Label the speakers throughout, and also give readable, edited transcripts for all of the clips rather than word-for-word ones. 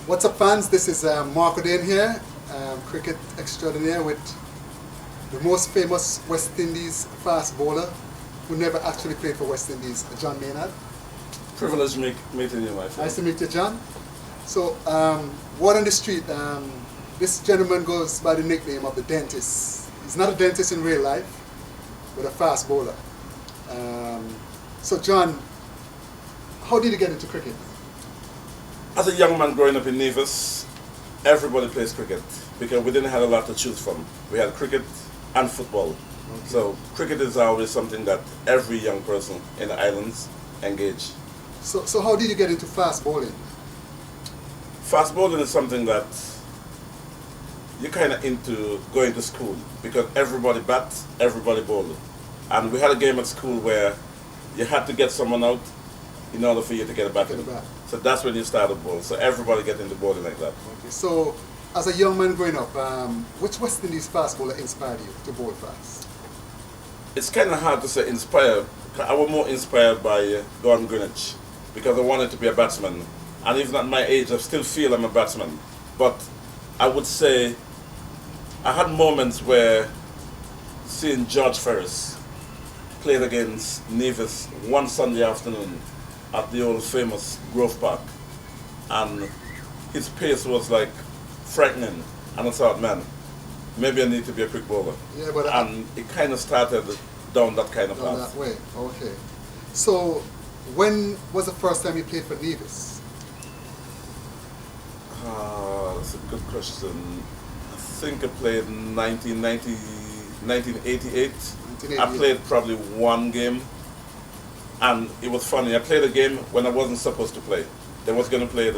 Speaker 1: What's up, fans? This is Mark O'Dane here, cricket extraordinaire with the most famous West Indies fast bowler who never actually played for West Indies, John Maynard.
Speaker 2: Privileged meeting you, my friend.
Speaker 1: Nice to meet you, John. So, word on the street, this gentleman goes by the nickname of the Dentist. He's not a dentist in real life, but a fast bowler. So, John, how did you get into cricket?
Speaker 2: As a young man growing up in Nevis, everybody plays cricket because we didn't have a lot to choose from. We had cricket and football. Okay. So cricket is always something that every young person in the islands engage.
Speaker 1: So how did you get into fast bowling?
Speaker 2: Fast bowling is something that you're kind of into going to school because everybody bats, everybody bowls. And we had a game at school where you had to get someone out in order for you to get a bat in. So that's when you started bowling. So everybody get into bowling like that.
Speaker 1: Okay. So as a young man growing up, which West Indies fast bowler inspired you to bowl fast?
Speaker 2: It's kind of hard to say inspired. I was more inspired by Gordon Greenwich because I wanted to be a batsman. And even at my age, I still feel I'm a batsman. But I would say I had moments where seeing George Ferris played against Nevis one Sunday afternoon at the old famous Grove Park, and his pace was like frightening, and I thought, man, maybe I need to be a quick bowler.
Speaker 1: Yeah, but
Speaker 2: and it kind of started down that kind of path.
Speaker 1: That way, okay. So, when was the first time you played for Nevis?
Speaker 2: That's a good question. I think I played 1988. I played probably one game. And it was funny, I played a game when I wasn't supposed to play. They was going to play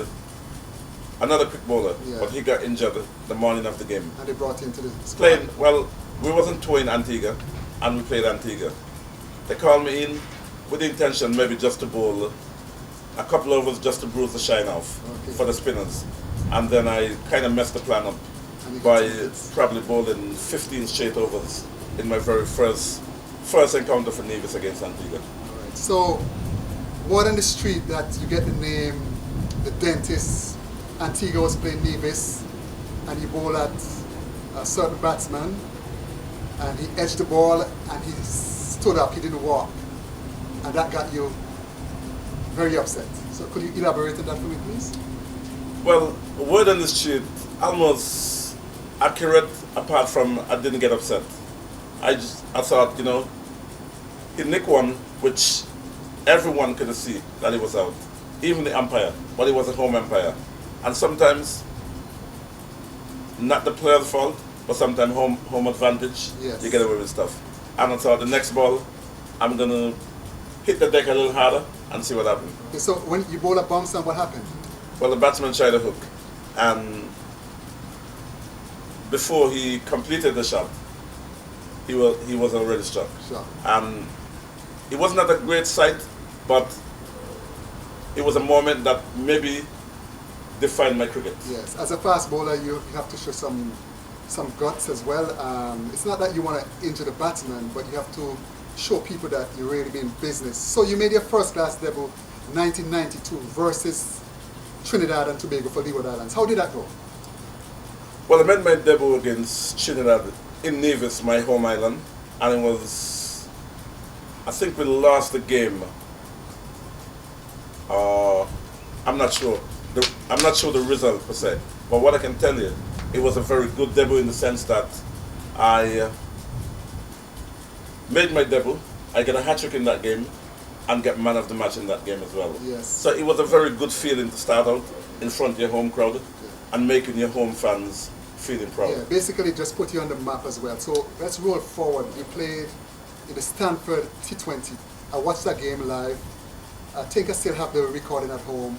Speaker 2: another quick bowler, but he got injured the morning of the game.
Speaker 1: And they brought him to the squad.
Speaker 2: Well, we wasn't touring Antigua, and we played Antigua. They called me in with the intention maybe just to bowl a couple overs just to bruise the shine off for the spinners. And then I kind of messed the plan up by probably bowling 15 straight overs in my very first encounter for Nevis against Antigua.
Speaker 1: So, word on the street that you get the name, the Dentist, Antigua was playing Nevis, and he bowled at a certain batsman, and he edged the ball, and he stood up, he didn't walk, and that got you very upset. So could you elaborate on that for me, please?
Speaker 2: Well, word on the street, almost accurate, apart from I didn't get upset. I thought, he nicked one, which everyone could see that he was out, even the umpire, but he was a home umpire. And sometimes, not the player's fault, but sometimes home advantage, you get away with stuff. And I thought the next ball, I'm going to hit the deck a little harder and see what happens.
Speaker 1: Okay, so when you bowl a bounce, what happened?
Speaker 2: Well, the batsman tried a hook, and before he completed the shot, he was already struck.
Speaker 1: Sure.
Speaker 2: And it was not a great sight, but it was a moment that maybe defined my cricket.
Speaker 1: Yes, as a fast bowler, you have to show some guts as well. It's not that you want to injure the batsman, but you have to show people that you really mean business. So you made your first class debut 1992 versus Trinidad and Tobago for Leeward Islands. How did that go?
Speaker 2: Well, I made my debut against Trinidad in Nevis, my home island, and it was, I think we lost the game. I'm not sure the result per se, but what I can tell you, it was a very good debut in the sense that I made my debut, I get a hat-trick in that game, and get man of the match in that game as well.
Speaker 1: Yes.
Speaker 2: So it was a very good feeling to start out in front of your home crowd and making your home fans feeling proud.
Speaker 1: Yeah, basically just put you on the map as well. So let's roll forward. You played in the Stanford T20. I watched that game live. I think I still have the recording at home.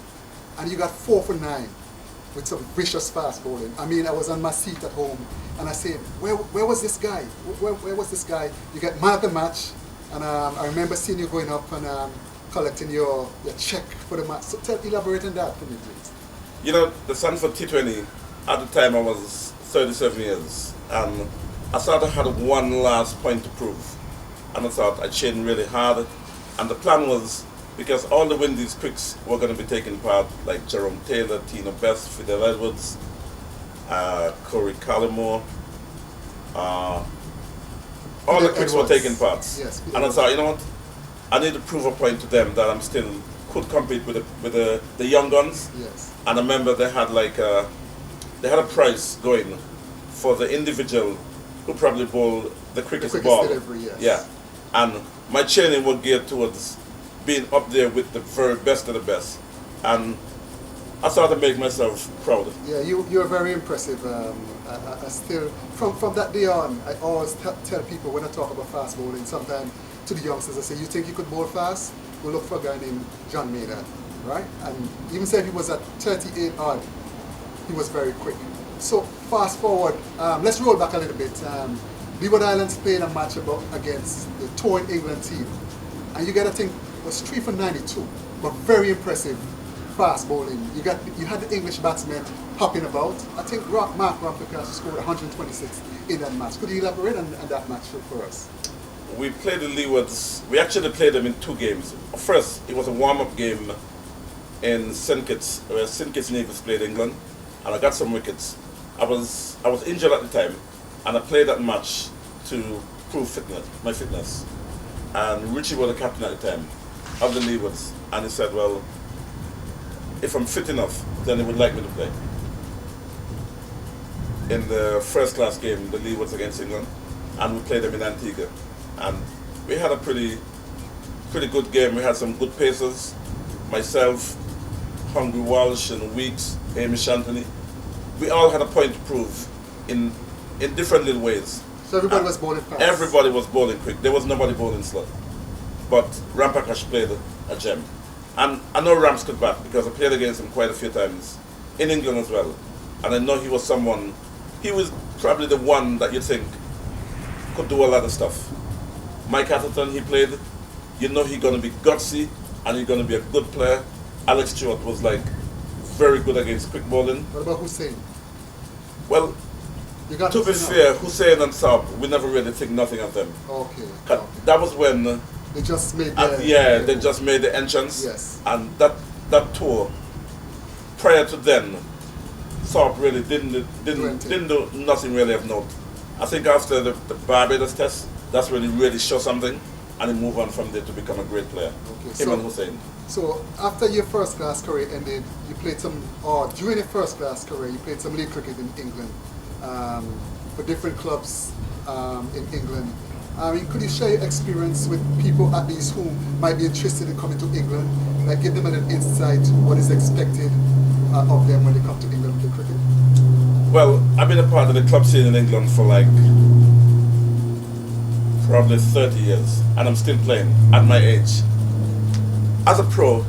Speaker 1: And you got 4 for 9 with some vicious fast bowling. I mean, I was on my seat at home and I said, where was this guy? Where was this guy? You got man of the match. And I remember seeing you going up and collecting your check for the match. So elaborate on that for me, please.
Speaker 2: The Stanford T20, at the time I was 37 years, and I thought I had one last point to prove. And I thought I trained really hard, and the plan was because all the Windies picks were going to be taking part, like Jerome Taylor, Tina Best, Fidel Edwards, Corey Collymore. All the picks were taking part.
Speaker 1: Yes,
Speaker 2: and I thought, you know what? I need to prove a point to them that I'm still could compete with the young guns.
Speaker 1: Yes.
Speaker 2: And I remember they had they had a prize going for the individual who probably bowled the quickest ball.
Speaker 1: Delivery, yes.
Speaker 2: Yeah. And my training was geared towards being up there with the very best of the best. And I thought I'd make myself proud.
Speaker 1: Yeah, you're very impressive. I still, from that day on, I always tell people when I talk about fast bowling, sometimes to the youngsters, I say, you think you could bowl fast? We'll look for a guy named John Maynard, right? And even said he was at 38 odd, he was very quick. So fast forward, let's roll back a little bit. Leeward Islands played a match against the touring England team. And you got to think, it was 3 for 92, but very impressive fast bowling. You had the English batsmen hopping about. I think Mark Rampekas scored 126 in that match. Could you elaborate on that match for us?
Speaker 2: We played the Leewards. We actually played them in 2 games. First, it was a warm-up game in St. Kitts, where St. Kitts Nevis played England, and I got some wickets. I was injured at the time, and I played that match to prove my fitness. And Richie was the captain at the time of the Leewards, and he said, well, if I'm fit enough, then he would like me to play. In the first class game, the Leewards against England, and we played them in Antigua. And we had a pretty good game. We had some good pacers. Myself, Hungry Walsh and Weeks, Amy Anthony. We all had a point to prove in different little ways.
Speaker 1: So everybody was bowling fast?
Speaker 2: Everybody was bowling quick. There was nobody bowling slow. But Rampakash played a gem. And I know Rams could bat because I played against him quite a few times in England as well. And I know he was probably the one that you think could do a lot of stuff. Mike Atherton, he played. You know he's going to be gutsy and he's going to be a good player. Alex Stewart was very good against quick bowling.
Speaker 1: What about Hussein?
Speaker 2: Well, to be fair, Hussein and Saab, we never really think nothing of them.
Speaker 1: Okay.
Speaker 2: That was when
Speaker 1: they just made
Speaker 2: they just made the entrance.
Speaker 1: Yes.
Speaker 2: And that tour, prior to then, Saab really didn't do nothing really of note. I think after the Barbados test, that's when he really showed something, and he moved on from there to become a great player. Okay. Him and Hussein.
Speaker 1: So after your first class career ended, you played during your first class career, you played some league cricket in England, for different clubs in England. Could you share your experience with people at least who might be interested in coming to England? Like give them an insight what is expected of them when they come to England to play cricket?
Speaker 2: Well, I've been a part of the club scene in England for probably 30 years, and I'm still playing at my age. As a pro,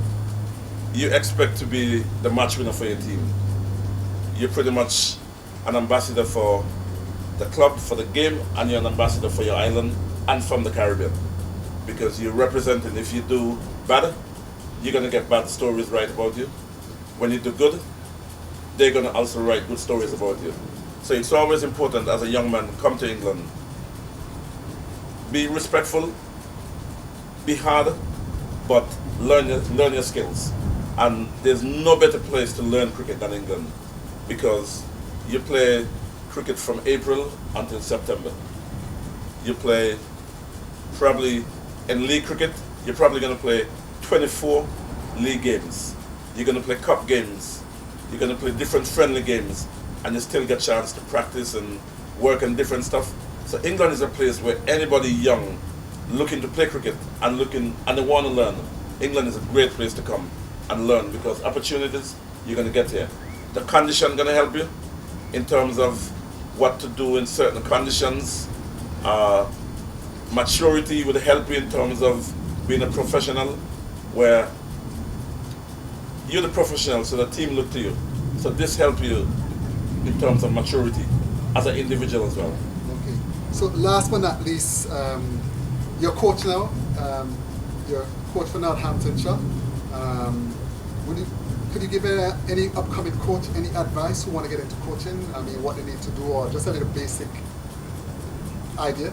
Speaker 2: you expect to be the match winner for your team. You're pretty much an ambassador for the club, for the game, and you're an ambassador for your island and from the Caribbean. Because you're representing, if you do bad, you're going to get bad stories right about you. When you do good, they're going to also write good stories about you. So it's always important as a young man, come to England. Be respectful, be hard, but learn your skills. And there's no better place to learn cricket than England, because you play cricket from April until September. You play probably in league cricket, you're probably going to play 24 league games. You're going to play cup games. You're going to play different friendly games, and you still get a chance to practice and work on different stuff. So England is a place where anybody young looking to play cricket and they want to learn, England is a great place to come and learn, because opportunities you're going to get here. The condition going to help you in terms of what to do in certain conditions. Maturity would help you in terms of being a professional, where you're the professional, so the team look to you. So this helps you in terms of maturity as an individual as well.
Speaker 1: Okay. So last but not least, your coach now, your coach for Northamptonshire. Could you give any upcoming coach any advice who want to get into coaching? I mean, what they need to do, or just a little basic idea?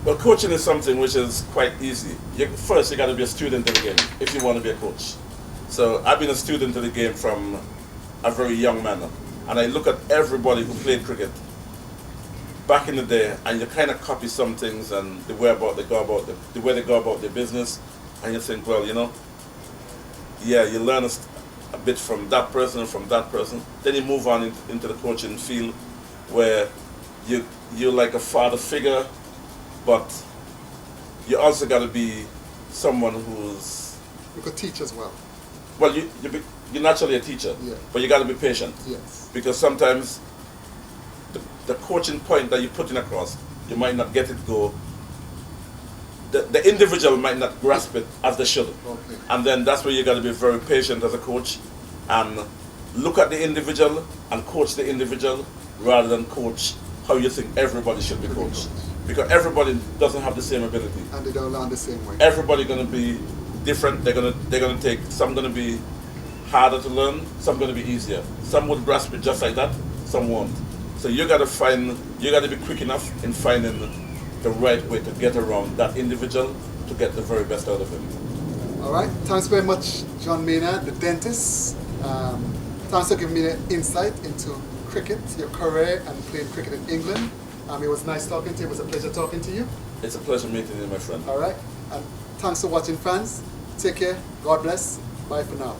Speaker 2: Well, coaching is something which is quite easy. First, you got to be a student of the game if you want to be a coach. So I've been a student of the game from a very young man, and I look at everybody who played cricket back in the day, and you kind of copy some things and the way they go about their business, and you think, well, you know, yeah, you learn a bit from that person, then you move on into the coaching field where you're like a father figure, but you also got to be someone who's...
Speaker 1: You could teach as well.
Speaker 2: Well, you're naturally a teacher,
Speaker 1: yeah.
Speaker 2: But you got to be patient.
Speaker 1: Yes.
Speaker 2: Because sometimes the coaching point that you're putting across, you might not get it go. The individual might not grasp it as they should.
Speaker 1: Okay.
Speaker 2: And then that's where you got to be very patient as a coach and look at the individual and coach the individual rather than coach how you think everybody should be coached. Because everybody doesn't have the same ability.
Speaker 1: And they don't learn the same way.
Speaker 2: Everybody gonna be different. They're gonna take, some gonna be harder to learn, some gonna be easier. Some would grasp it just like that, some won't. So you gotta be quick enough in finding the right way to get around that individual to get the very best out of him.
Speaker 1: All right, thanks very much, John Maynard, the dentist. Thanks for giving me an insight into cricket, your career, and playing cricket in England. It was nice talking to you. It was a pleasure talking to you.
Speaker 2: It's a pleasure meeting you, my friend.
Speaker 1: All right, and thanks for watching, fans. Take care. God bless. Bye for now.